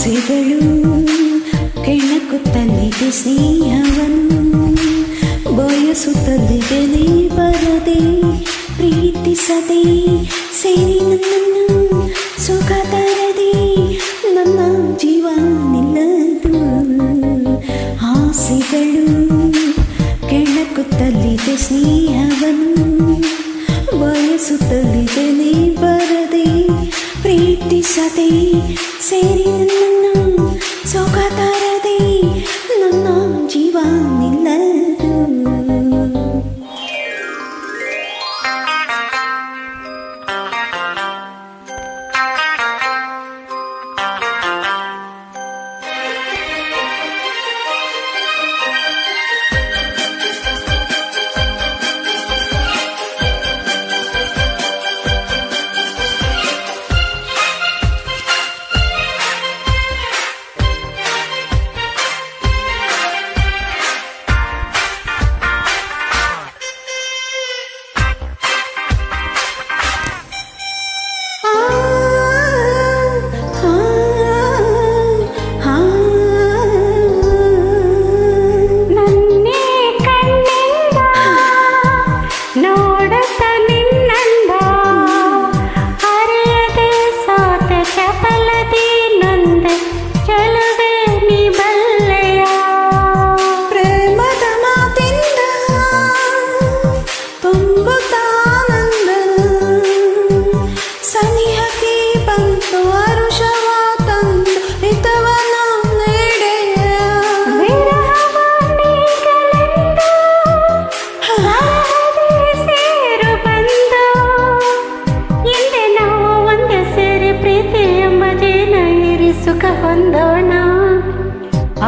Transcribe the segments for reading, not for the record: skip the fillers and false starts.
ಆಸೆಗಳು ಕೆಣಕುತ್ತಲಿದೆ ಸ್ನೇಹವನ್ನು ಬಯಸುತ್ತಲಿದೆ ನೀ ಬರದೆ ಪ್ರೀತಿಸದೆ ಸೇರಿ ನನ್ನನ್ನು ಸುಖ ತರದೆ ನನ್ನ ಜೀವ ನಿಲ್ಲದು. ಆಸೆಗಳು ಕೆಣಕುತ್ತಲಿದೆ ಸ್ನೇಹವನ್ನು ಬಯಸುತ್ತಲಿದೆ ನೀ ಬರದೆ ಪ್ರೀತಿಸದೆ ಸೇರಿ ನನ್ನನ್ನು ಸುಖ ತರದೆ ನನ್ನ ಜೀವ ನಿಲ್ಲದು.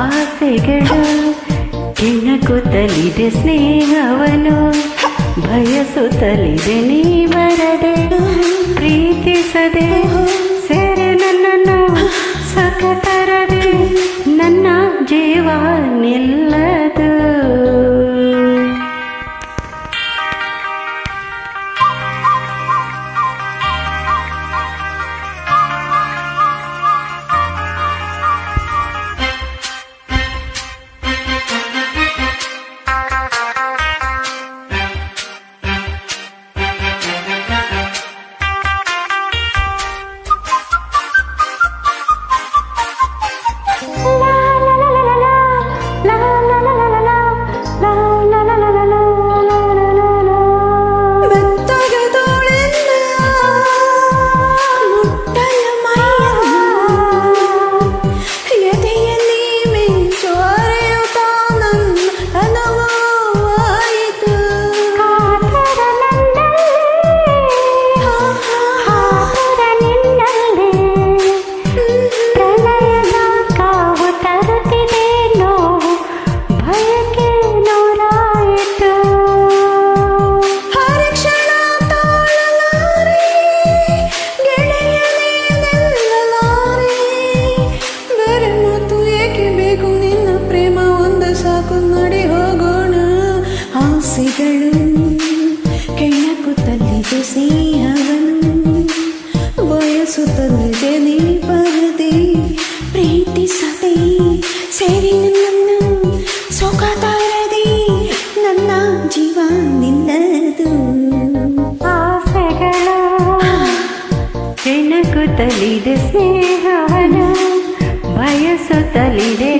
ಆಸೆಗಳು ಕೆಣಕುತ್ತಲಿದೆ ಸ್ನೇಹವನ್ನು ಬಯಸುತ್ತಲಿದೆ ನೀ ಬರದೆ ಪ್ರೀತಿಸದೆ ಸೇರೆ ನನ್ನನ್ನು ಸುಖ ತರದೆ ನನ್ನ ಜೀವ ನಿಲ್ಲದು. ಆಸೆಗಳು ಕೆಣಕುತ್ತಲಿದೆ ಸ್ನೇಹವನ್ನು ಬಯಸುತ್ತಲಿದೆ ನೀ ಬರದೆ ಪ್ರೀತಿಸದೆ ಸೇರಿ ನನ್ನನ್ನು ಸುಖ ತರದೆ ನನ್ನ ಜೀವ ನಿಲ್ಲದು. ಆಸೆಗಳು ಕೆಣಕುತ್ತಲಿದೆ ಸ್ನೇಹವನ್ನು ಬಯಸುತ್ತಲಿದೆ